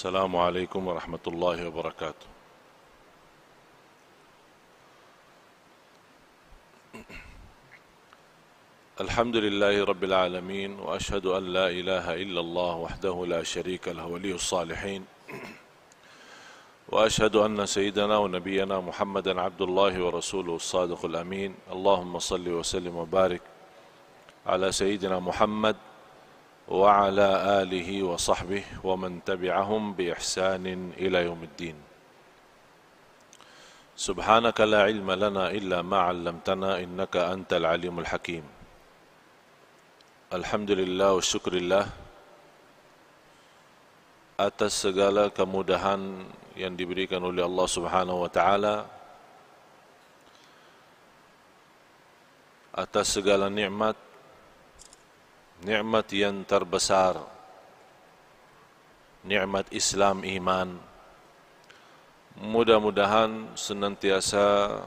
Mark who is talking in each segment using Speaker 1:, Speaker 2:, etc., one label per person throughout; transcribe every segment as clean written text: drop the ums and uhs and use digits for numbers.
Speaker 1: السلام عليكم ورحمة الله وبركاته. الحمد لله رب العالمين، وأشهد أن لا إله إلا الله وحده لا شريك له ولي الصالحين، وأشهد أن سيدنا ونبينا محمدا عبد الله ورسوله الصادق الأمين. اللهم صل وسلم وبارك على سيدنا محمد وعلى آله وصحبه ومن تبعهم بإحسان إلى يوم الدين. سبحانك لا علم لنا إلا ما علمتنا إنك أنت العليم الحكيم. Alhamdulillah wa syukurillah atas segala kemudahan yang diberikan oleh Allah Subhanahu wa taala, atas segala nikmat yang terbesar, nikmat Islam, iman. Mudah-mudahan senantiasa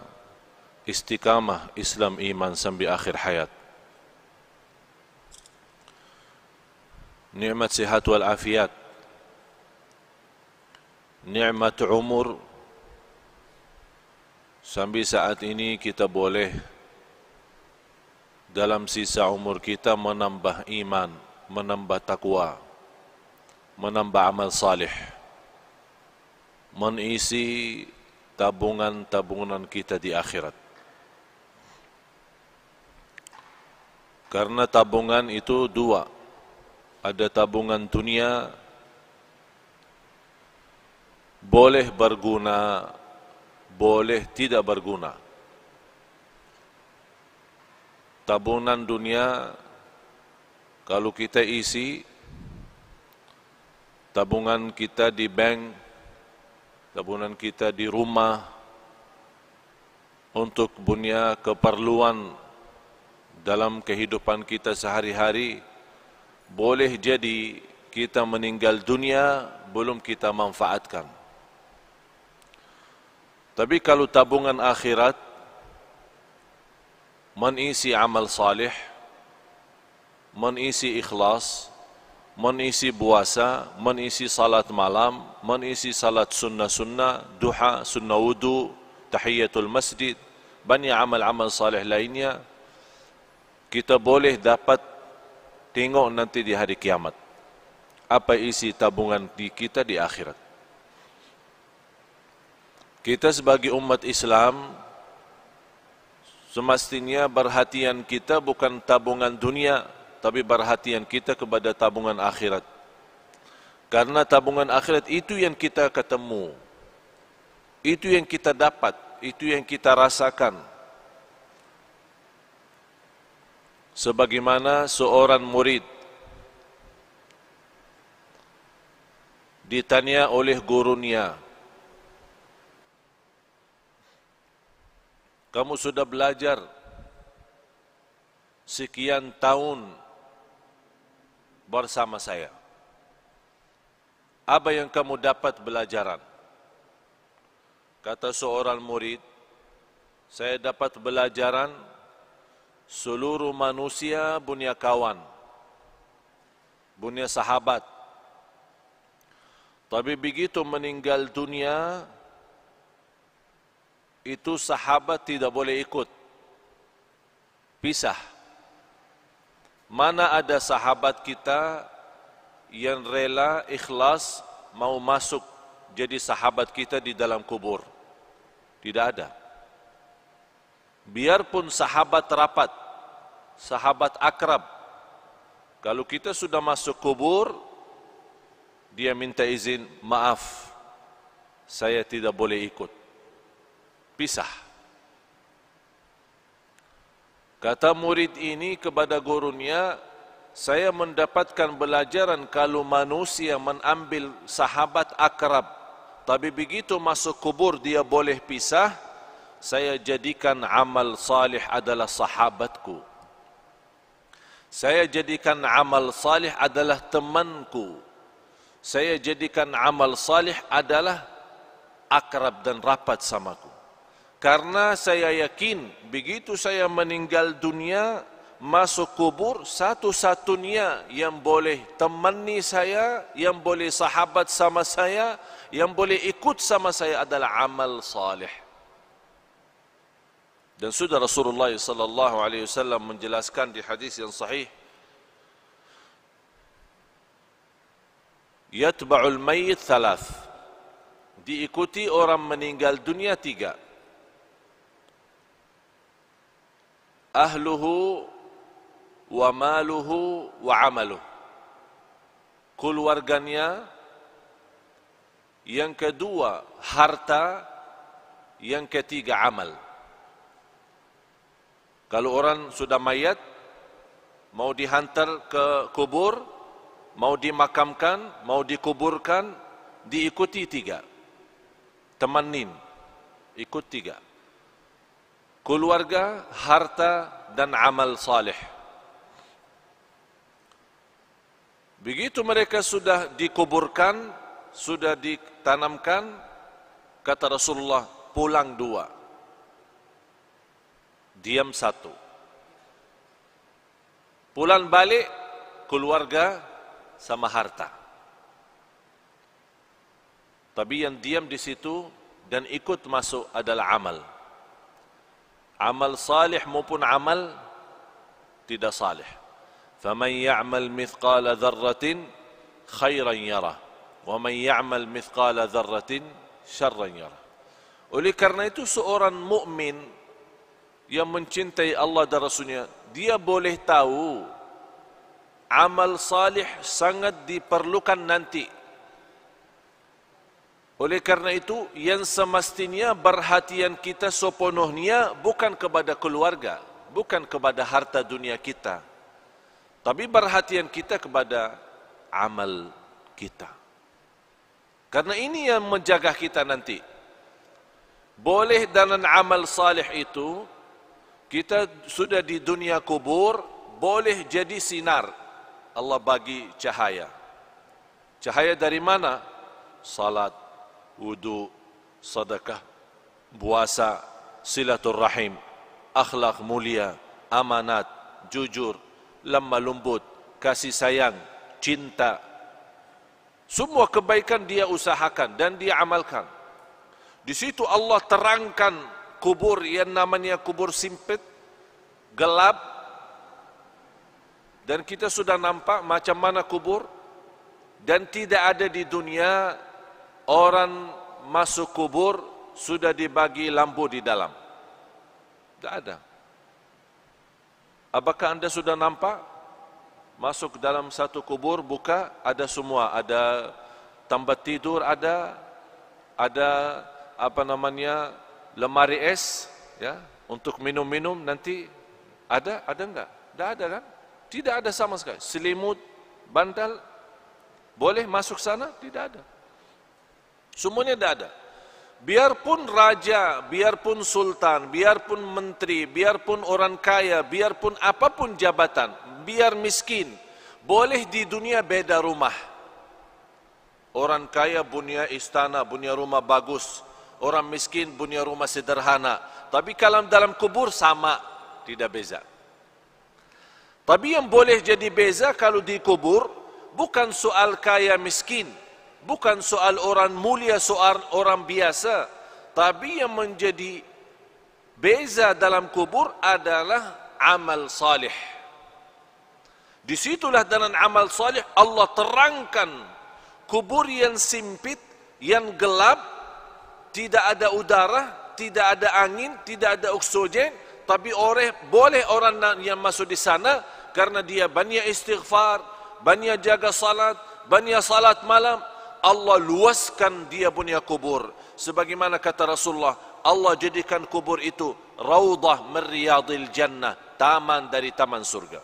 Speaker 1: istiqamah Islam iman sampai akhir hayat. Nikmat sihat wal afiat, nikmat umur, sampai saat ini kita boleh dalam sisa umur kita menambah iman, menambah takwa, menambah amal salih, mengisi tabungan-tabungan kita di akhirat. Karena tabungan itu dua, ada tabungan dunia, boleh berguna, boleh tidak berguna. Tabungan dunia, kalau kita isi tabungan kita di bank, tabungan kita di rumah, untuk punya keperluan dalam kehidupan kita sehari-hari, boleh jadi kita meninggal dunia belum kita manfaatkan. Tapi kalau tabungan akhirat, mengisi amal salih, mengisi ikhlas, mengisi puasa, mengisi salat malam, mengisi salat sunnah-sunnah, duha, sunnah wudu, tahiyatul masjid, banyak amal-amal salih lainnya, kita boleh dapat tengok nanti di hari kiamat apa isi tabungan kita di akhirat. Kita sebagai umat Islam semestinya perhatian kita bukan tabungan dunia, tapi perhatian kita kepada tabungan akhirat. Karena tabungan akhirat itu yang kita ketemu, itu yang kita dapat, itu yang kita rasakan. Sebagaimana seorang murid ditanya oleh gurunya, kamu sudah belajar sekian tahun bersama saya, apa yang kamu dapat belajaran? Kata seorang murid, saya dapat belajaran seluruh manusia punya kawan, punya sahabat. Tapi begitu meninggal dunia, itu sahabat tidak boleh ikut, pisah. Mana ada sahabat kita yang rela, ikhlas, mau masuk jadi sahabat kita di dalam kubur? Tidak ada. Biarpun sahabat rapat, sahabat akrab, kalau kita sudah masuk kubur, dia minta izin, maaf, saya tidak boleh ikut, pisah. Kata murid ini kepada gurunya, saya mendapatkan pelajaran kalau manusia mengambil sahabat akrab, tapi begitu masuk kubur dia boleh pisah, saya jadikan amal salih adalah sahabatku. Saya jadikan amal salih adalah temanku. Saya jadikan amal salih adalah akrab dan rapat samaku. Karena saya yakin begitu saya meninggal dunia, masuk kubur, satu-satunya yang boleh temani saya, yang boleh sahabat sama saya, yang boleh ikut sama saya adalah amal salih. Dan sudah Rasulullah sallallahu alaihi wasallam menjelaskan di hadis yang sahih, yatba'ul mayyit thalath, diikuti orang meninggal dunia 3. Ahluhu wa maluhu wa amaluh, keluarganya, yang kedua harta, yang ketiga amal. Kalau orang sudah mayat, mau dihantar ke kubur, mau dimakamkan, mau dikuburkan, diikuti 3. Temanin, ikut 3. Keluarga, harta, dan amal salih. Begitu mereka sudah dikuburkan, sudah ditanamkan, kata Rasulullah, pulang 2, diam 1. Pulang balik, keluarga sama harta. Tapi yang diam di situ dan ikut masuk adalah amal. Amal salih maupun amal tidak salih. فَمَنْ يَعْمَلْ مِثْقَالَ ذَرَّةٍ خَيْرًا يَرَهُ وَمَنْ يَعْمَلْ مِثْقَالَ ذَرَّةٍ شَرًّا يَرَهُ. Oleh karena itu seorang mukmin yang mencintai Allah dan Rasulnya, dia boleh tahu amal salih sangat diperlukan nanti. Oleh karena itu yang semestinya perhatian kita sepenuhnya bukan kepada keluarga, bukan kepada harta dunia kita, tapi perhatian kita kepada amal kita. Karena ini yang menjaga kita nanti. Boleh dalam amal salih itu, kita sudah di dunia kubur, boleh jadi sinar. Allah bagi cahaya. Cahaya dari mana? Salat, wudu, sedekah, puasa, silaturrahim, akhlak mulia, amanat, jujur, lemah lembut, kasih sayang, cinta. Semua kebaikan dia usahakan dan dia amalkan. Di situ Allah terangkan kubur yang namanya kubur sempit, gelap. Dan kita sudah nampak macam mana kubur. Dan tidak ada di dunia orang masuk kubur sudah dibagi lampu di dalam. Tidak ada. Apakah anda sudah nampak? Masuk dalam satu kubur, buka, ada semua. Ada tempat tidur, ada lemari es, ya, untuk minum-minum nanti. Ada enggak? Tidak ada kan? Tidak ada sama sekali. Selimut, bantal, boleh masuk sana? Tidak ada. Semuanya tidak ada. Biarpun raja, biarpun sultan, biarpun menteri, biarpun orang kaya, biarpun apapun jabatan, biar miskin, boleh di dunia beda rumah. Orang kaya punya istana, punya rumah bagus. Orang miskin punya rumah sederhana. Tapi kalau dalam kubur sama, tidak beza. Tapi yang boleh jadi beza kalau di kubur, bukan soal kaya miskin, bukan soal orang mulia, soal orang biasa. Tapi yang menjadi beza dalam kubur adalah amal salih. Disitulah dalam amal salih Allah terangkan kubur yang sempit, yang gelap, tidak ada udara, tidak ada angin, tidak ada oksigen. Tapi boleh orang yang masuk di sana karena dia banyak istighfar, banyak jaga salat, banyak salat malam. Allah luaskan dia punya kubur. Sebagaimana kata Rasulullah, Allah jadikan kubur itu raudhah min riyadil jannah, taman dari taman surga.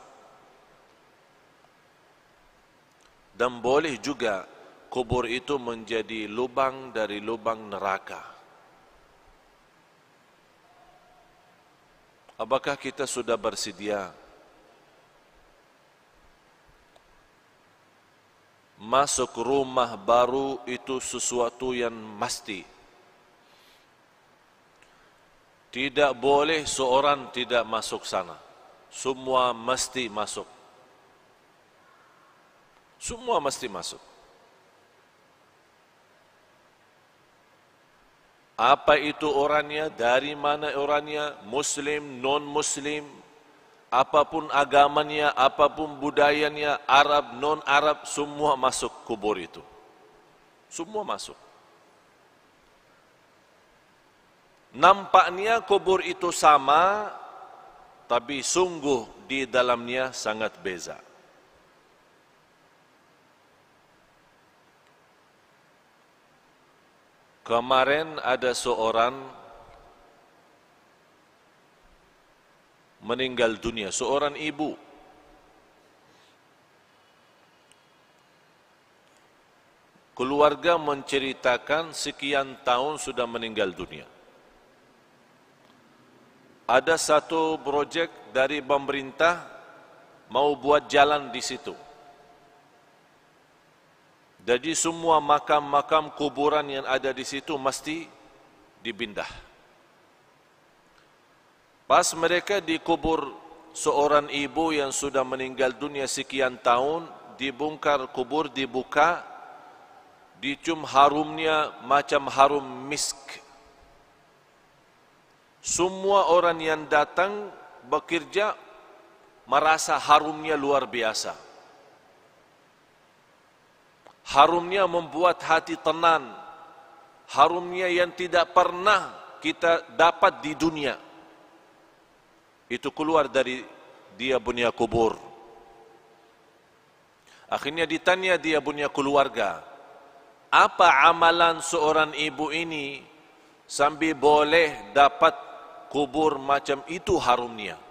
Speaker 1: Dan boleh juga kubur itu menjadi lubang dari lubang neraka. Apakah kita sudah bersedia masuk rumah baru itu sesuatu yang mesti? Tidak boleh seorang tidak masuk sana. semua mesti masuk. Semua mesti masuk. Apa itu orangnya, dari mana orangnya, muslim, non-muslim, apapun agamanya, apapun budayanya, Arab, non-Arab, semua masuk kubur itu. Semua masuk. Nampaknya kubur itu sama, tapi sungguh di dalamnya sangat beza. Kemarin ada seorang meninggal dunia, seorang ibu. Keluarga menceritakan sekian tahun sudah meninggal dunia. Ada satu projek dari pemerintah mau buat jalan di situ. Jadi semua makam-makam kuburan yang ada di situ mesti dipindah. Pas mereka dikubur seorang ibu yang sudah meninggal dunia sekian tahun, dibongkar kubur, dibuka, dicium harumnya macam harum misk. Semua orang yang datang bekerja merasa harumnya luar biasa. Harumnya membuat hati tenang. Harumnya yang tidak pernah kita dapat di dunia. Itu keluar dari dia punya kubur. Akhirnya ditanya dia punya keluarga, apa amalan seorang ibu ini sambil boleh dapat kubur macam itu harumnya?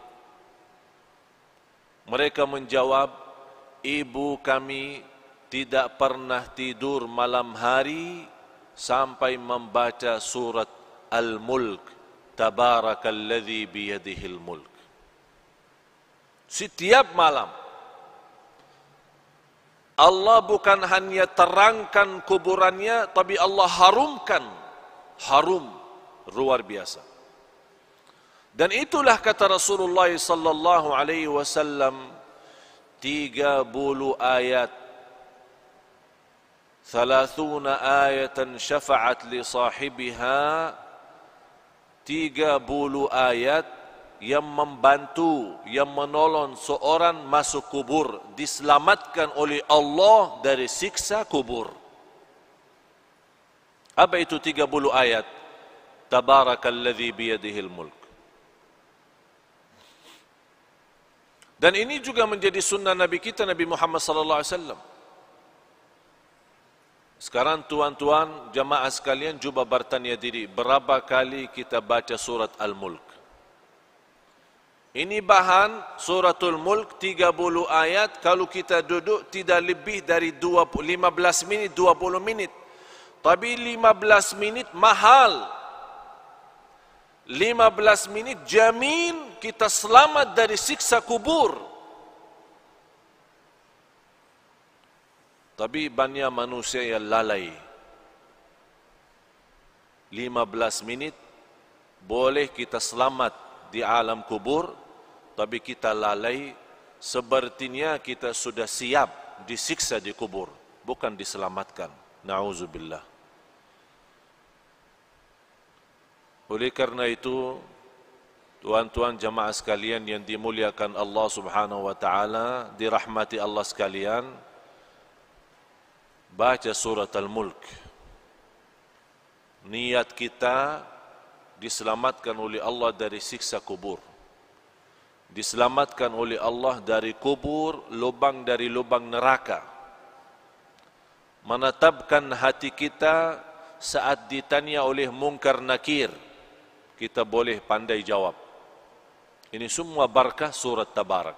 Speaker 1: Mereka menjawab, ibu kami tidak pernah tidur malam hari sampai membaca surat Al-Mulk, Tabarakalladzi biyadihil mulk. Setiap malam Allah bukan hanya terangkan kuburannya, tapi Allah harumkan. Harum luar biasa. Dan itulah kata Rasulullah sallallahu alaihi wasallam, 30 ayat, 30 ayatan syafa'at li sahibiha, 30 ayat yang membantu, yang menolong seorang masuk kubur, diselamatkan oleh Allah dari siksa kubur. Apa itu 30 ayat? Tabarakalladzi biyadihil mulk. Dan ini juga menjadi sunnah Nabi kita, Nabi Muhammad sallallahu alaihi wasallam. Sekarang tuan-tuan jamaah sekalian cuba bertanya diri, berapa kali kita baca surat Al-Mulk? Ini bahan suratul Mulk 30 ayat, kalau kita duduk tidak lebih dari 15 minit, 20 minit. Tapi 15 minit mahal. 15 menit jamin kita selamat dari siksa kubur. Tapi banyak manusia yang lalai. 15 menit boleh kita selamat di alam kubur, tapi kita lalai, sepertinya kita sudah siap disiksa di kubur, bukan diselamatkan. Na'udzubillah. Oleh karena itu, tuan-tuan jamaah sekalian yang dimuliakan Allah Subhanahu wa taala, dirahmati Allah sekalian, baca surat Al-Mulk. Niat kita diselamatkan oleh Allah dari siksa kubur. Diselamatkan oleh Allah dari kubur, lubang dari lubang neraka. Menetapkan hati kita saat ditanya oleh mungkar nakir, kita boleh pandai jawab. Ini semua barakah surat Tabarak.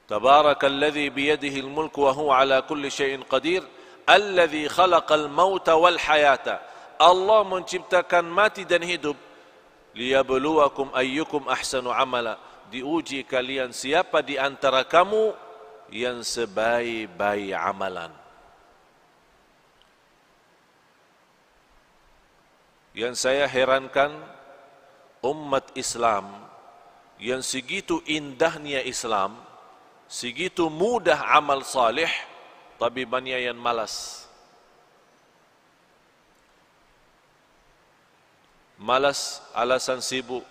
Speaker 1: Tabarakalladzi biyadihi al-mulk wa huwa ala kulli syai'in qadir, alladzi khalaqal mauta wal hayata. Allah menciptakan mati dan hidup, liyabluwakum ayyukum ahsanu amala, diuji kalian siapa di antara kamu yang sebaik-baik amalan. Yang saya herankan, umat Islam yang segitu indahnya Islam, segitu mudah amal salih, tapi banyak yang malas. Malas alasan sibuk,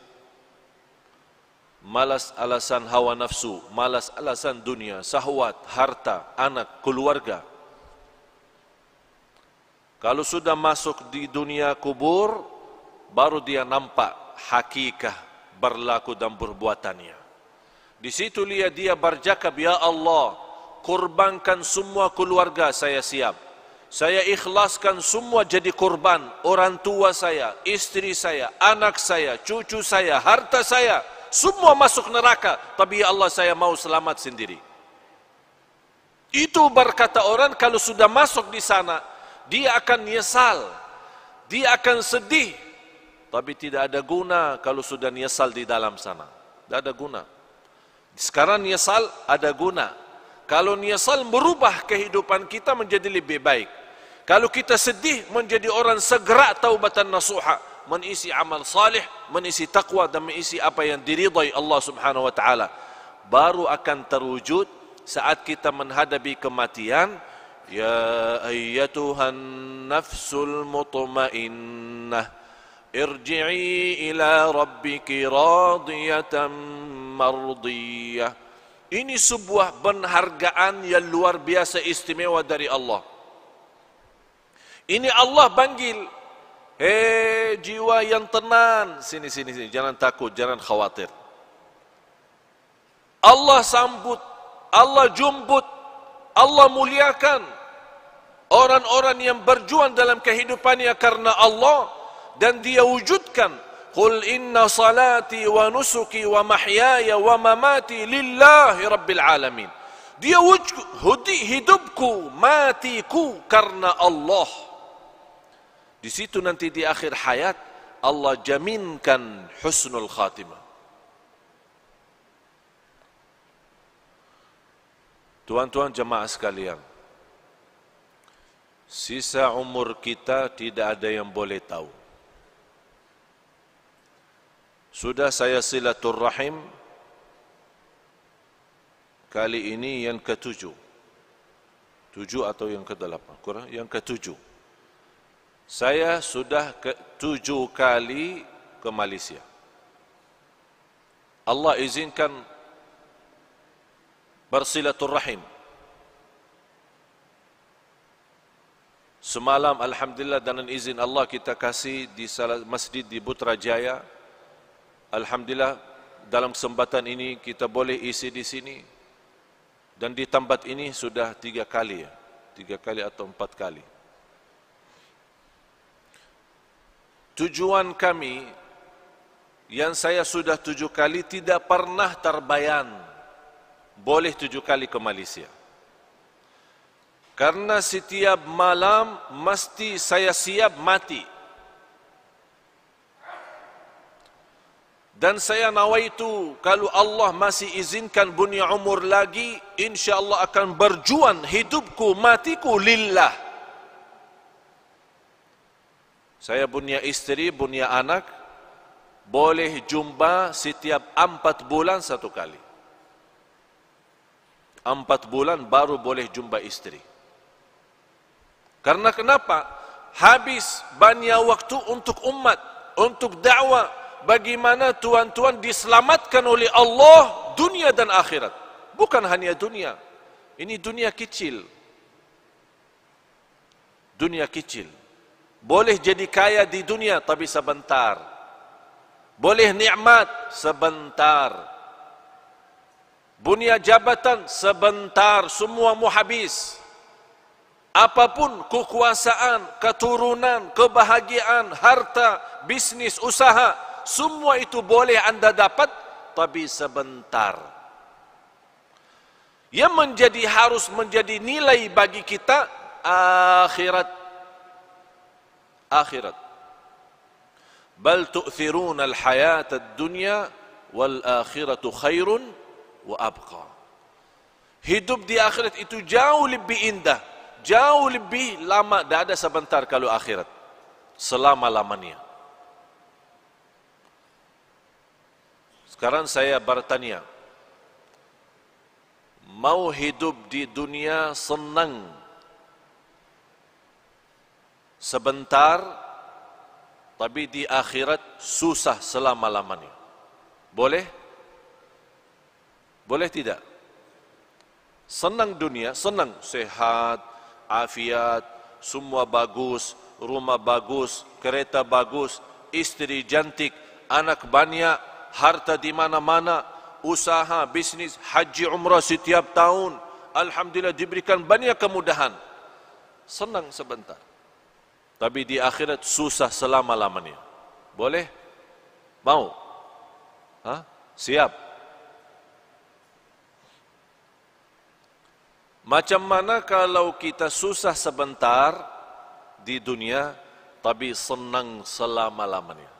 Speaker 1: malas alasan hawa nafsu, malas alasan dunia, syahwat, harta, anak, keluarga. Kalau sudah masuk di dunia kubur, baru dia nampak hakikat berlaku dan perbuatannya. Di situ dia bercakap, ya Allah, kurbankan semua keluarga saya siap. Saya ikhlaskan semua jadi kurban, orang tua saya, istri saya, anak saya, cucu saya, harta saya, semua masuk neraka, tapi ya Allah saya mau selamat sendiri. Itu berkata orang kalau sudah masuk di sana, dia akan nyesal, dia akan sedih, tapi tidak ada guna kalau sudah nyesal di dalam sana. Tidak ada guna. Sekarang nyesal ada guna. Kalau nyesal merubah kehidupan kita menjadi lebih baik. Kalau kita sedih menjadi orang segera taubatan nasuha, mengisi amal salih, mengisi taqwa dan mengisi apa yang diridai Allah Subhanahu wa taala. Baru akan terwujud saat kita menghadapi kematian. Ya ayyatuhan nafsul mutmainnah, irji'i ila rabbiki radiyatan mardiyah. Ini sebuah penghargaan yang luar biasa istimewa dari Allah. Ini Allah panggil, hei jiwa yang tenang, sini, jangan takut, jangan khawatir. Allah sambut, Allah jumbut, Allah muliakan orang-orang yang berjuang dalam kehidupannya karena Allah, dan dia wujudkan. Qul inna salati wa nusuki wa mahyaya wa mamati lillahi rabbil alamin. Dia hidupku, matiku karena Allah. Di situ nanti di akhir hayat Allah jaminkan husnul khatimah. Tuan-tuan jemaah sekalian, sisa umur kita tidak ada yang boleh tahu. Sudah saya silaturrahim kali ini yang ke-7. 7 atau yang ke-8? Kurang, yang ke-7. Saya sudah ke-7 kali ke Malaysia. Allah izinkan bersilaturrahim. Semalam alhamdulillah dengan izin Allah kita kasih di salah masjid di Putrajaya. Alhamdulillah dalam kesempatan ini kita boleh isi di sini, dan di tempat ini sudah 3 kali ya, 3 kali atau 4 kali. Tujuan kami yang saya sudah 7 kali tidak pernah terbayang boleh 7 kali ke Malaysia. Karena setiap malam mesti saya siap mati. Dan saya nawaitu kalau Allah masih izinkan punya umur lagi, insyaAllah akan berjuang hidupku, matiku lillah. Saya punya istri, punya anak, boleh jumpa setiap 4 bulan 1 kali. 4 bulan baru boleh jumpa istri. Karena kenapa? Habis banyak waktu untuk umat, untuk dakwah. Bagaimana tuan-tuan diselamatkan oleh Allah dunia dan akhirat. Bukan hanya dunia. Ini dunia kecil. Dunia kecil. Boleh jadi kaya di dunia tapi sebentar. Boleh nikmat sebentar. Punya jabatan sebentar, semua mau habis. Apapun kekuasaan, keturunan, kebahagiaan, harta, bisnis, usaha, semua itu boleh anda dapat, tapi sebentar. Yang harus menjadi nilai bagi kita akhirat. Akhirat. Bal tu'thiruna al-hayata ad-dunya wal akhiratu khairun wa abqa. Hidup di akhirat itu jauh lebih indah, jauh lebih lama. Tidak ada sebentar kalau akhirat, selama-lamanya. Sekarang saya bertanya, mau hidup di dunia senang sebentar, tapi di akhirat susah selama-lamanya? Boleh? Boleh tidak? Senang dunia, senang, sehat, afiat, semua bagus, rumah bagus, kereta bagus, istri cantik, anak banyak, harta di mana-mana, usaha, bisnis, haji, umrah setiap tahun, alhamdulillah diberikan banyak kemudahan. Senang sebentar, tapi di akhirat susah selama-lamanya. Boleh? Mau? Hah? Siap? Macam mana kalau kita susah sebentar di dunia, tapi senang selama-lamanya?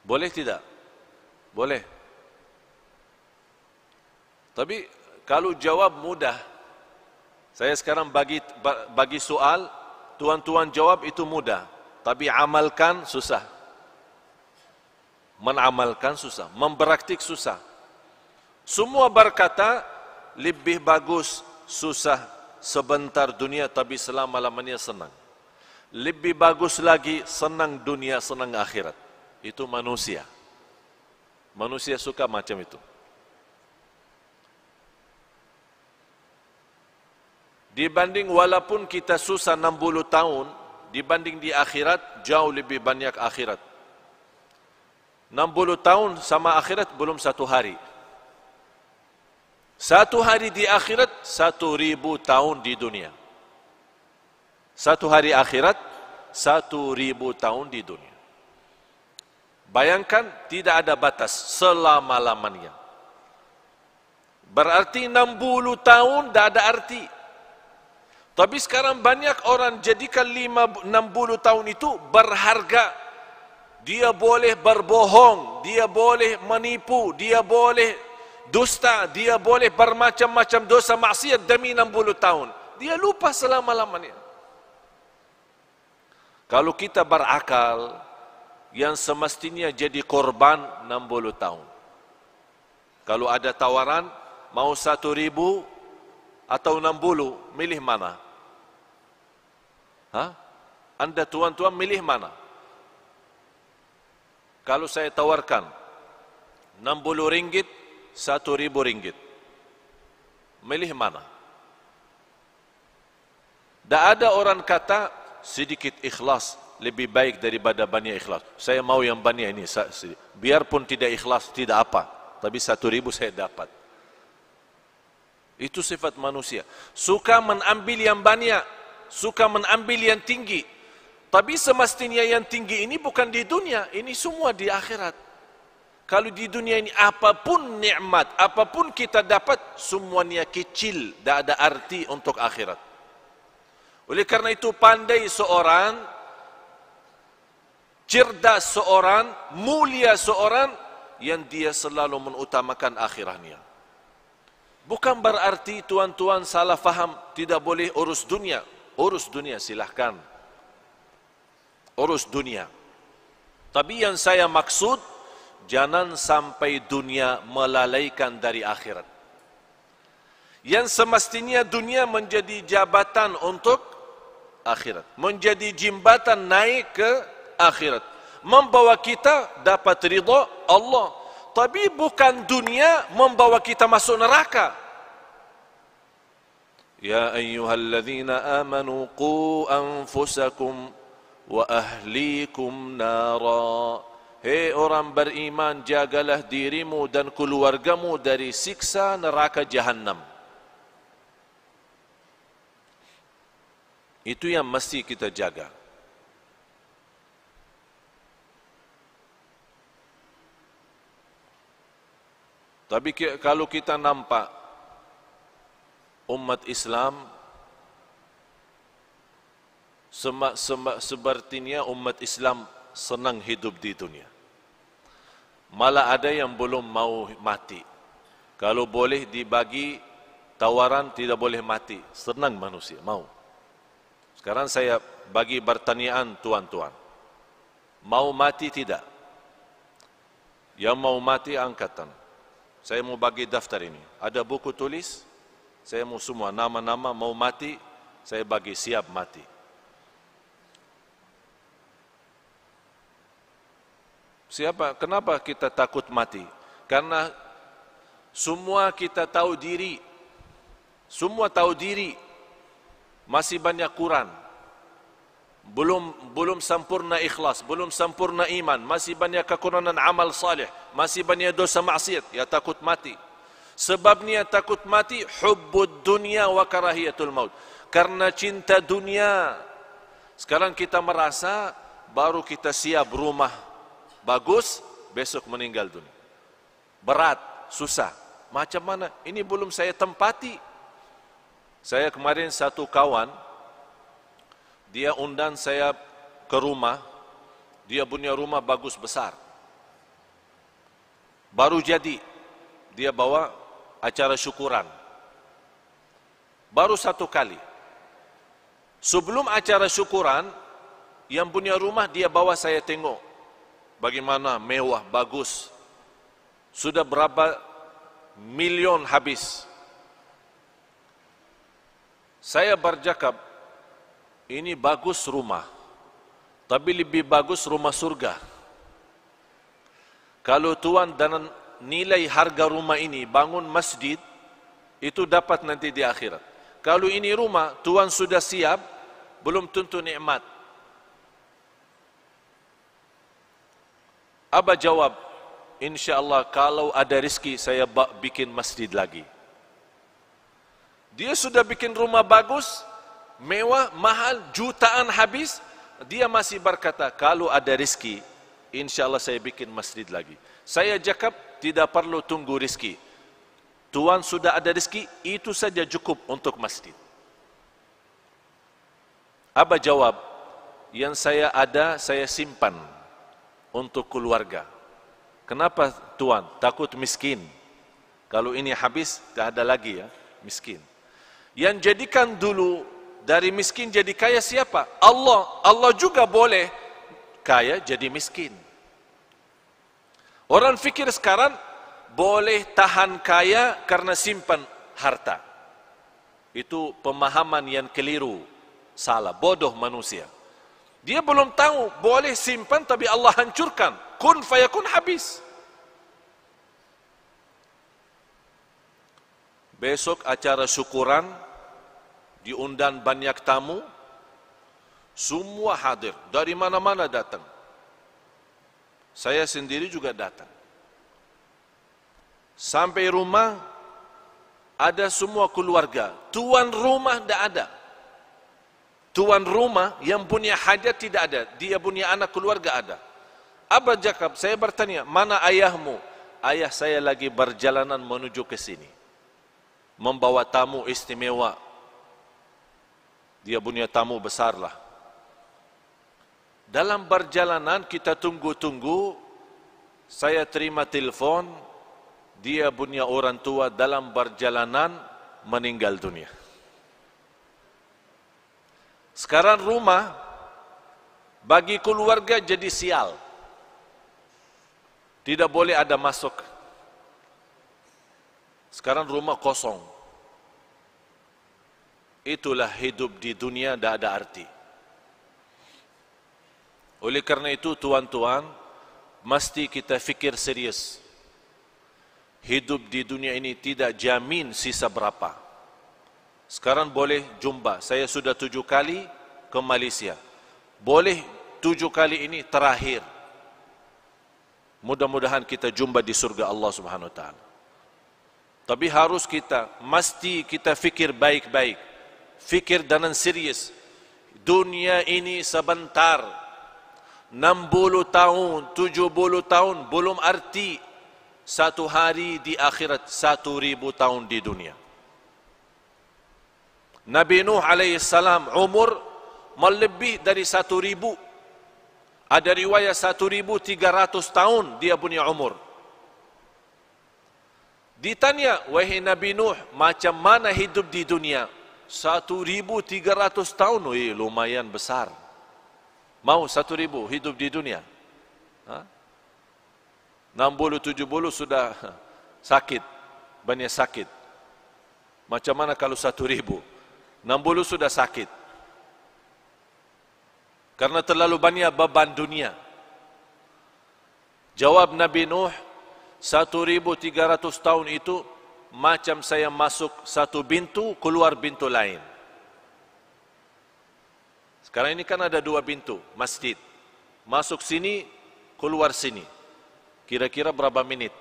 Speaker 1: Boleh tidak? Boleh. Tapi kalau jawab mudah, saya sekarang bagi soal, tuan-tuan jawab itu mudah, tapi amalkan susah. Menamalkan susah, mempraktik susah. Semua berkata, lebih bagus susah sebentar dunia tapi selama-lamanya senang. Lebih bagus lagi senang dunia, senang akhirat. Itu manusia. Manusia suka macam itu. Dibanding walaupun kita susah 60 tahun, dibanding di akhirat jauh lebih banyak akhirat. 60 tahun sama akhirat belum satu hari. Satu hari di akhirat 1000 tahun di dunia. Satu hari akhirat 1000 tahun di dunia. Bayangkan tidak ada batas selama-lamanya. Berarti 60 tahun tidak ada arti. Tapi sekarang banyak orang jadikan 60 tahun itu berharga. Dia boleh berbohong, dia boleh menipu, dia boleh dusta, dia boleh bermacam-macam dosa maksiat demi 60 tahun. Dia lupa selama-lamanya. Kalau kita berakal, yang semestinya jadi korban 60 tahun. Kalau ada tawaran, mau 1000 atau 60, milih mana? Hah? Anda tuan-tuan milih mana? Kalau saya tawarkan 60 ringgit, 1000 ringgit, milih mana? Tak ada orang kata sedikit ikhlas lebih baik daripada banyak ikhlas. Saya mau yang banyak ini, biarpun tidak ikhlas tidak apa, tapi 1000 saya dapat. Itu sifat manusia. Suka mengambil yang banyak, suka mengambil yang tinggi. Tapi semestinya yang tinggi ini bukan di dunia, ini semua di akhirat. Kalau di dunia ini apapun nikmat, apapun kita dapat, semuanya kecil, tidak ada arti untuk akhirat. Oleh karena itu pandai seorang, cerdas seorang, mulia seorang, yang dia selalu mengutamakan akhiratnya. Bukan berarti tuan-tuan salah faham, tidak boleh urus dunia. Urus dunia silahkan. Urus dunia. Tapi yang saya maksud, jangan sampai dunia melalaikan dari akhirat. Yang semestinya dunia menjadi jabatan untuk akhirat. Menjadi jembatan naik ke akhirat. Membawa kita dapat ridha Allah. Tapi bukan dunia membawa kita masuk neraka. Ya ayyuhalladzina amanu qu anfusakum wa ahlikum nara. Hei orang beriman, jagalah dirimu dan keluargamu dari siksa neraka Jahannam. Itu yang mesti kita jaga. Tapi kalau kita nampak umat Islam sepertinya umat Islam senang hidup di dunia. Malah ada yang belum mau mati. Kalau boleh dibagi tawaran tidak boleh mati, senang manusia, mau. Sekarang saya bagi pertanyaan tuan-tuan. Mau mati tidak? Yang mau mati angkatan. Saya mau bagi daftar ini. Ada buku tulis, saya mau semua nama-nama mau mati, saya bagi siap mati. Siapa? Kenapa kita takut mati? Karena semua kita tahu diri. Semua tahu diri. Masih banyak kurang. Belum sempurna ikhlas, belum sempurna iman, masih banyak kekurangan amal salih, masih banyak dosa maksiat, ya takut mati. Sebabnya takut mati hubbud dunya wa karahiyatul maut. Karena cinta dunia. Sekarang kita merasa baru kita siap rumah bagus, besok meninggal dunia. Berat, susah. Macam mana? Ini belum saya tempati. Saya kemarin satu kawan, dia undang saya ke rumah, dia punya rumah bagus besar. Baru jadi, dia bawa acara syukuran. Baru satu kali. Sebelum acara syukuran, yang punya rumah dia bawa saya tengok. Bagaimana mewah, bagus. Sudah berapa milion habis. Saya bercakap, ini bagus rumah, tapi lebih bagus rumah surga. Kalau Tuhan dan nilai harga rumah ini bangun masjid, itu dapat nanti di akhirat. Kalau ini rumah, Tuhan sudah siap, belum tentu nikmat. Abah jawab, insyaAllah kalau ada rezeki saya bikin masjid lagi. Dia sudah bikin rumah bagus, mewah, mahal, jutaan habis, dia masih berkata, kalau ada rezeki, insyaAllah saya bikin masjid lagi. Saya cakap, tidak perlu tunggu rezeki. Tuhan sudah ada rezeki, itu saja cukup untuk masjid. Abah jawab, yang saya ada, saya simpan untuk keluarga. Kenapa Tuhan? Takut miskin. Kalau ini habis, tak ada lagi ya, miskin. Yang jadikan dulu, dari miskin jadi kaya siapa? Allah. Allah juga boleh kaya jadi miskin. Orang fikir sekarang boleh tahan kaya karena simpan harta. Itu pemahaman yang keliru, salah, bodoh manusia. Dia belum tahu boleh simpan tapi Allah hancurkan. Kun fayakun habis. Besok acara syukuran, diundang banyak tamu, semua hadir, dari mana-mana datang. Saya sendiri juga datang. Sampai rumah, ada semua keluarga. Tuan rumah tidak ada. Tuan rumah yang punya hajat tidak ada. Dia punya anak keluarga ada. Abah Jakab, saya bertanya, mana ayahmu? Ayah saya lagi berjalanan menuju ke sini. Membawa tamu istimewa. Dia punya tamu besarlah. Dalam perjalanan kita tunggu-tunggu, saya terima telepon, dia punya orang tua dalam perjalanan meninggal dunia. Sekarang rumah bagi keluarga jadi sial. Tidak boleh ada masuk. Sekarang rumah kosong. Itulah hidup di dunia, tidak ada arti. Oleh karena itu tuan-tuan, mesti kita fikir serius. Hidup di dunia ini tidak jamin sisa berapa. Sekarang boleh jumpa, saya sudah 7 kali ke Malaysia. Boleh 7 kali ini terakhir. Mudah-mudahan kita jumpa di surga Allah Subhanahu Wa Taala. Tapi harus mesti kita fikir baik-baik. Fikir dengan serius. Dunia ini sebentar. 60 tahun, 70 tahun belum arti. Satu hari di akhirat 1000 tahun di dunia. Nabi Nuh alaihissalam umur melebih dari 1000. Ada riwayat 1300 tahun dia punya umur. Ditanya, wahai Nabi Nuh, macam mana hidup di dunia? 1300 tahun, lumayan besar. Mau 1000 hidup di dunia? 60, 70 sudah sakit, banyak sakit. Macam mana kalau 1.000? 60 sudah sakit. Karena terlalu banyak beban dunia. Jawab Nabi Nuh, 1.300 tahun itu macam saya masuk satu pintu, keluar pintu lain. Sekarang ini kan ada 2 pintu masjid. Masuk sini, keluar sini. Kira-kira berapa menit?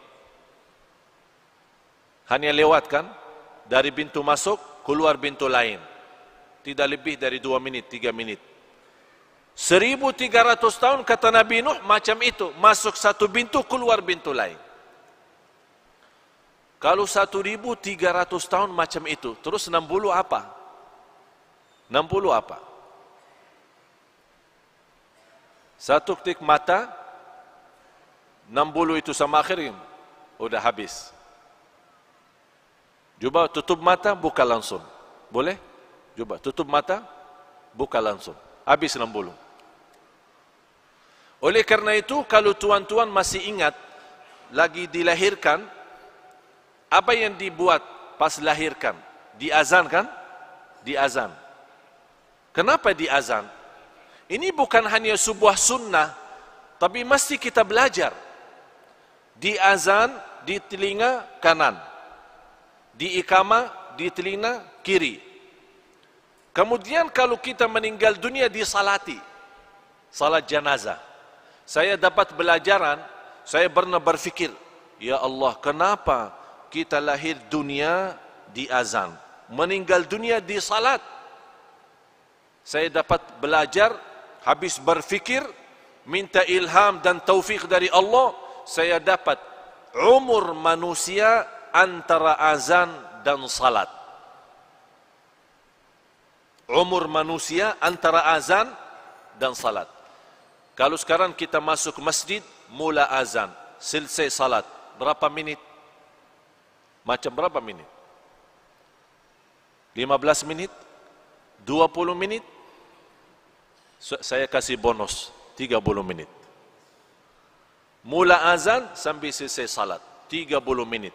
Speaker 1: Hanya lewat kan? Dari pintu masuk, keluar pintu lain. Tidak lebih dari 2 menit, 3 menit. 1.300 tahun kata Nabi Nuh macam itu. Masuk satu pintu, keluar pintu lain. Kalau 1.300 tahun macam itu, terus 60 apa? 60 apa? Satu ketik mata, 60 itu sama akhir, udah habis. Coba tutup mata, buka langsung. Boleh? Coba tutup mata, buka langsung. Habis 60. Oleh karena itu, kalau tuan-tuan masih ingat, lagi dilahirkan, apa yang dibuat pas lahirkan? Diazan kan? Diazan. Kenapa diazan? Ini bukan hanya sebuah sunnah, tapi mesti kita belajar. Diazan di telinga kanan, diiqamah di telinga kiri. Kemudian kalau kita meninggal dunia disalati, salat jenazah. Saya dapat belajaran, saya pernah berfikir, ya Allah, kenapa kita lahir dunia di azan, meninggal dunia di salat? Saya dapat belajar, habis berfikir, minta ilham dan taufik dari Allah, saya dapat umur manusia antara azan dan salat. Umur manusia antara azan dan salat. Kalau sekarang kita masuk masjid, mula azan, selesai salat, berapa menit? Macam berapa menit? 15 menit? 20 menit? Saya kasih bonus, 30 menit. Mula azan sampai selesai salat, 30 menit.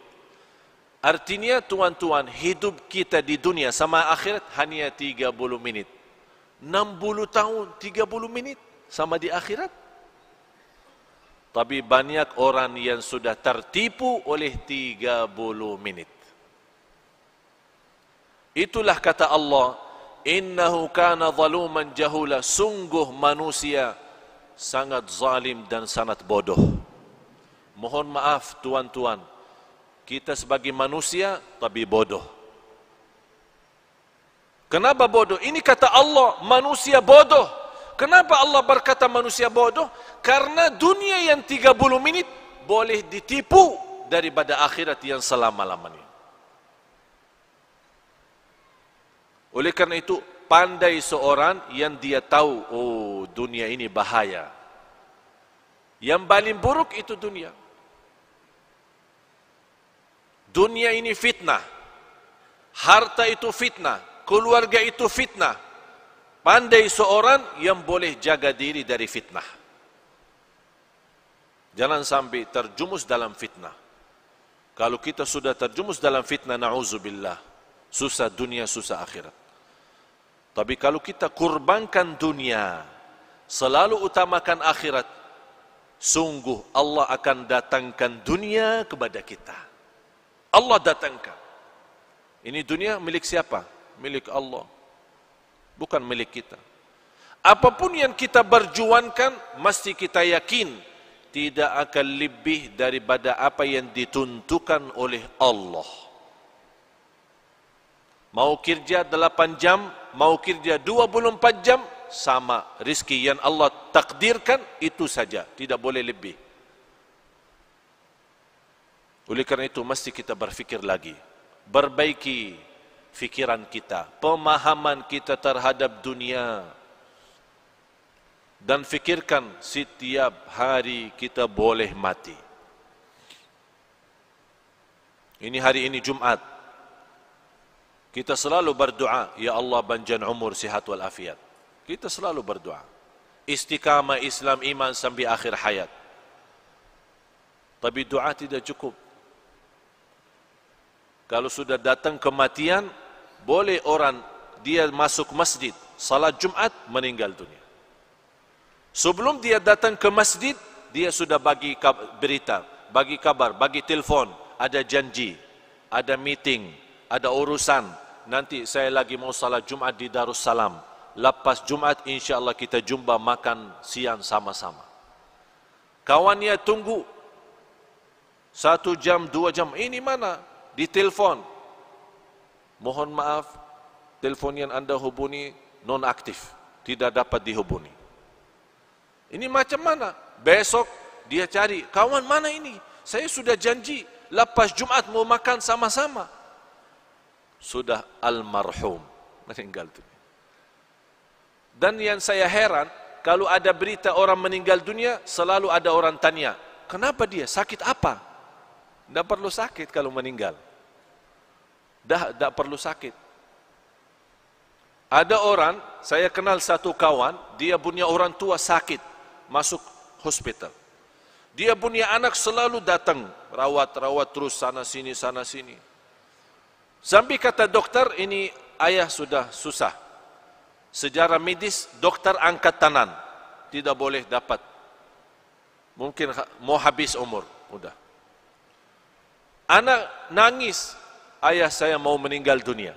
Speaker 1: Artinya tuan-tuan, hidup kita di dunia sama akhirat hanya 30 menit. 60 tahun, 30 menit sama di akhirat. Tapi banyak orang yang sudah tertipu oleh 30 menit. Itulah kata Allah, innahu kana zaluman jahula, sungguh manusia sangat zalim dan sangat bodoh. Mohon maaf tuan-tuan, kita sebagai manusia tapi bodoh. Kenapa bodoh? Ini kata Allah, manusia bodoh. Kenapa Allah berkata manusia bodoh? Karena dunia yang 30 menit boleh ditipu daripada akhirat yang selama-lamanya. Oleh karena itu, pandai seorang yang dia tahu, oh dunia ini bahaya. Yang paling buruk itu dunia. Dunia ini fitnah. Harta itu fitnah. Keluarga itu fitnah. Pandai seorang yang boleh jaga diri dari fitnah. Jangan sampai terjumus dalam fitnah. Kalau kita sudah terjumus dalam fitnah, na'udzubillah, susah dunia, susah akhirat. Tapi kalau kita kurbankan dunia, selalu utamakan akhirat, sungguh Allah akan datangkan dunia kepada kita. Allah datangkan. Ini dunia milik siapa? Milik Allah. Bukan milik kita. Apapun yang kita berjuangkan, mesti kita yakin tidak akan lebih daripada apa yang ditentukan oleh Allah. Mau kerja 8 jam, mau kerja 24 jam, sama rizki yang Allah takdirkan, itu saja, tidak boleh lebih. Oleh karena itu, mesti kita berfikir lagi, perbaiki fikiran kita, pemahaman kita terhadap dunia, dan fikirkan setiap hari kita boleh mati. Ini hari ini Jumat, kita selalu berdoa, ya Allah panjang umur, sihat wal afiat. Kita selalu berdoa, istiqamah Islam iman sampai akhir hayat. Tapi doa tidak cukup. Kalau sudah datang kematian, boleh orang dia masuk masjid, salat Jumat, meninggal dunia. Sebelum dia datang ke masjid, dia sudah bagi berita, bagi kabar, bagi telefon, ada janji, ada meeting, ada urusan. Nanti saya lagi mau salat Jumat di Darussalam. Lepas Jumat, insyaAllah kita jumpa makan siang sama-sama. Kawannya tunggu 1 jam, 2 jam. Ini mana? Di telefon. Mohon maaf, telefon yang anda hubungi non-aktif, tidak dapat dihubungi. Ini macam mana? Besok dia cari, kawan mana ini? Saya sudah janji, lepas Jumat mau makan sama-sama. Sudah almarhum, meninggal dunia. Dan yang saya heran, kalau ada berita orang meninggal dunia, selalu ada orang tanya, kenapa dia? Sakit apa? Tidak perlu sakit kalau meninggal. Tidak perlu sakit. Ada orang, saya kenal satu kawan, dia punya orang tua sakit, masuk hospital. Dia punya anak selalu datang, rawat terus sana sini. Sampai kata dokter, ini ayah sudah susah. Sejarah medis, dokter angkat tangan, tidak boleh dapat. Mungkin mau habis umur, udah. Anak nangis, ayah saya mau meninggal dunia.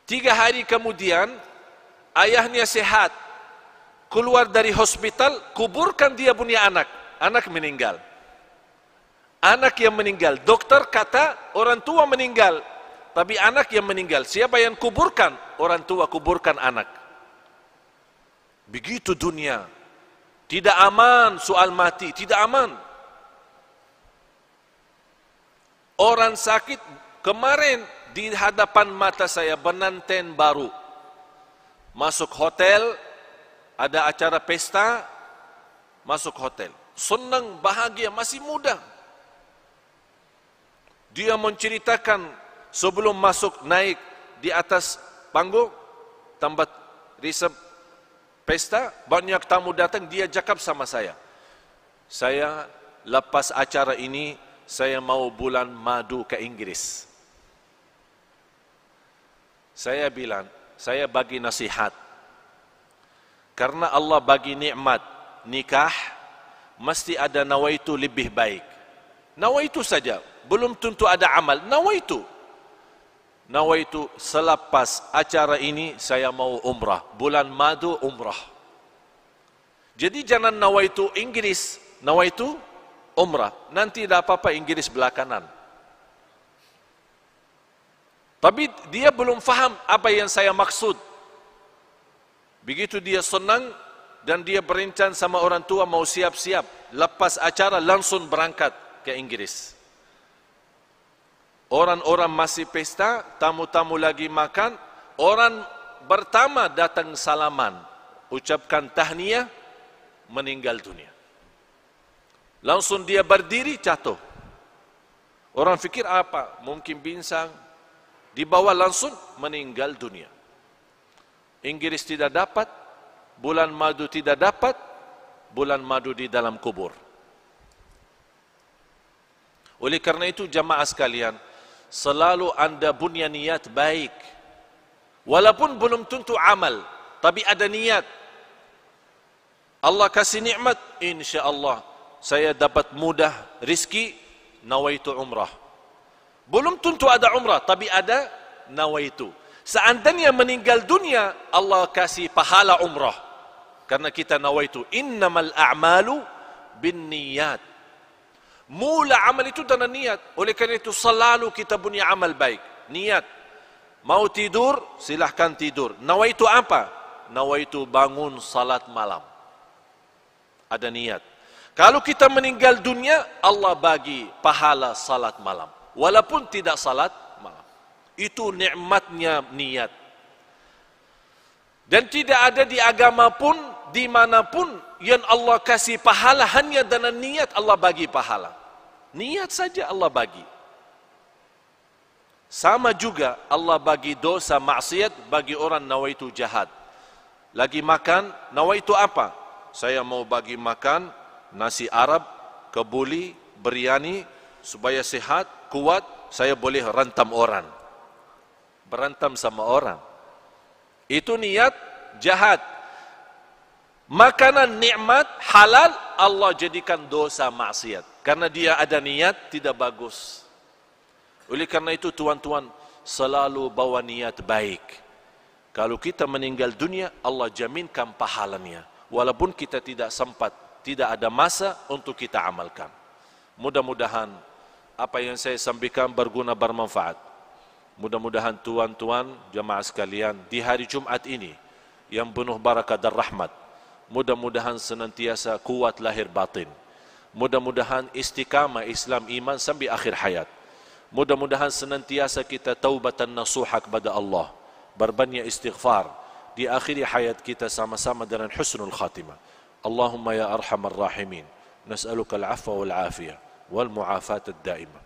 Speaker 1: 3 hari kemudian, ayahnya sehat, keluar dari hospital, kuburkan dia punya anak. Anak meninggal. Anak yang meninggal. Dokter kata orang tua meninggal, tapi anak yang meninggal. Siapa yang kuburkan? Orang tua kuburkan anak. Begitu dunia. Tidak aman soal mati, tidak aman. Orang sakit kemarin di hadapan mata saya, pengantin baru. Masuk hotel, ada acara pesta, masuk hotel. Senang, bahagia, masih muda. Dia menceritakan sebelum masuk naik di atas panggung, tempat resep pesta, banyak tamu datang, dia cakap sama saya. Saya lepas acara ini, saya mau bulan madu ke Inggris. Saya bilang, saya bagi nasihat. Karena Allah bagi nikmat nikah, mesti ada nawaitu lebih baik. Nawaitu saja, belum tentu ada amal. Nawaitu selepas acara ini saya mau umrah. Bulan madu umrah. Jadi jangan nawaitu Inggris, nawaitu umrah. Nanti tidak apa-apa Inggris belakangan. Tapi dia belum faham apa yang saya maksud. Begitu dia senang dan dia berencana sama orang tua mau siap-siap. Lepas acara langsung berangkat ke Inggris. Orang-orang masih pesta, tamu-tamu lagi makan. Orang pertama datang salaman, ucapkan tahniah, meninggal dunia. Langsung dia berdiri, jatuh. Orang fikir apa? Mungkin pinsang. Dibawa langsung meninggal dunia. Inggris tidak dapat, bulan madu tidak dapat, bulan madu di dalam kubur. Oleh karena itu jamaah sekalian, selalu anda punya niat baik. Walaupun belum tentu amal, tapi ada niat. Allah kasih nikmat, insya-Allah saya dapat mudah rizki, nawaitu umrah. Belum tentu ada umrah, tapi ada nawaitu. Seandainya meninggal dunia, Allah kasih pahala umrah. Karena kita nawaitu, innamal a'malu bin niyat. Mula amal itu dengan niat. Oleh karena itu selalu kita punya amal baik. Niat. Mau tidur, silahkan tidur. Nawaitu apa? Nawaitu bangun salat malam. Ada niat. Kalau kita meninggal dunia, Allah bagi pahala salat malam. Walaupun tidak salat malam. Itu nikmatnya niat. Dan tidak ada di agama pun, dimanapun, yang Allah kasih pahala hanya dengan niat Allah bagi pahala. Niat saja Allah bagi. Sama juga Allah bagi dosa maksiat bagi orang nawaitu jahat. Lagi makan, nawaitu apa? Saya mau bagi makan nasi Arab kebuli, biryani, supaya sehat, kuat, saya boleh rantam orang. Berantam sama orang. Itu niat jahat. Makanan nikmat halal Allah jadikan dosa maksiat. Karena dia ada niat tidak bagus. Oleh karena itu tuan-tuan, selalu bawa niat baik. Kalau kita meninggal dunia, Allah jaminkan pahalanya. Walaupun kita tidak sempat, tidak ada masa untuk kita amalkan. Mudah-mudahan apa yang saya sampaikan berguna, bermanfaat. Mudah-mudahan tuan-tuan, jemaah sekalian, di hari Jumat ini yang penuh barakah dan rahmat, mudah-mudahan senantiasa kuat lahir batin. Mudah-mudahan istiqamah Islam iman sampai akhir hayat. Mudah-mudahan senantiasa kita taubatan nasuha kepada Allah, berbanyak istighfar di akhir hayat kita sama-sama dengan husnul khatimah. Allahumma ya arhamar rahimin, nas'aluka al-'afwa wal 'afiyah wal mu'afat ad-daimah.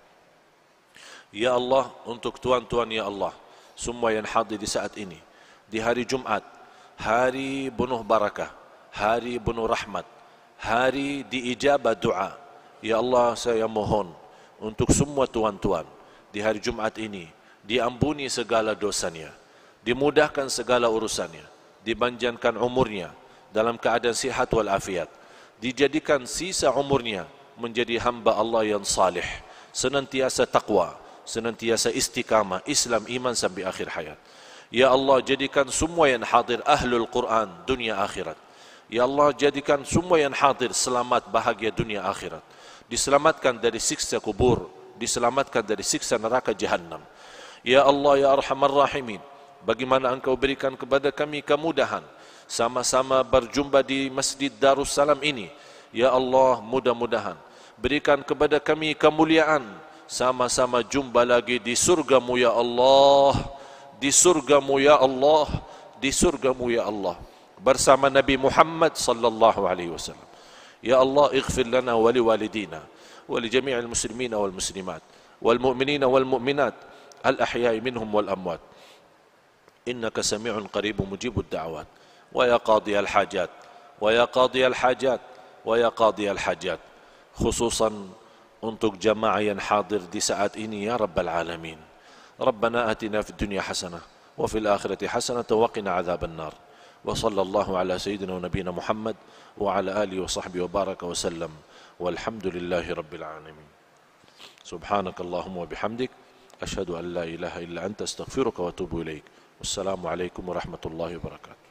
Speaker 1: Ya Allah, untuk tuan-tuan ya Allah, semua yang hadir di saat ini, di hari Jumat, hari penuh barakah, hari penuh rahmat, hari diijabah doa. Ya Allah, saya mohon untuk semua tuan-tuan di hari Jumat ini diampuni segala dosanya, dimudahkan segala urusannya, dipanjangkan umurnya dalam keadaan sihat wal afiat, dijadikan sisa umurnya menjadi hamba Allah yang salih, senantiasa taqwa, senantiasa istiqamah Islam iman sampai akhir hayat. Ya Allah, jadikan semua yang hadir ahlul Quran dunia akhirat. Ya Allah, jadikan semua yang hadir selamat bahagia dunia akhirat, diselamatkan dari siksa kubur, diselamatkan dari siksa neraka jahannam. Ya Allah ya arhamar rahimin, bagaimana Engkau berikan kepada kami kemudahan sama-sama berjumpa di Masjid Darussalam ini. Ya Allah, mudah-mudahan berikan kepada kami kemuliaan sama-sama jumpa lagi di surgamu ya Allah, di surgamu ya Allah, di surgamu ya Allah, bersama Nabi Muhammad sallallahu alaihi wasallam. Ya Allah, ighfir lana wa liwalidina wa li jami'il muslimina wal muslimat wal mu'minina wal mu'minat al ahya'i minhum wal amwat. Innaka sami'un qaribun mujibud da'awat. Wa ya qadiyal hajat, wa ya qadiyal hajat, wa ya qadiyal hajat. Khususan untuk jamaah yang hadir di saat ini ya Rabbal Alamin. Rabbana atina fid dunya hasanah wa fil akhirati hasanah wa qina adzaban nar. Wa sallallahu ala sayyidina wa nabiyina Muhammad wa ala alihi wa sahbihi wa baraka wa sallam. Walhamdulillahi rabbil alamin. Subhanakallahumma wa bihamdik, ashhadu an la ilaha illa anta astaghfiruka wa atubu ilaik. Wassalamu alaikum warahmatullahi wabarakatuh.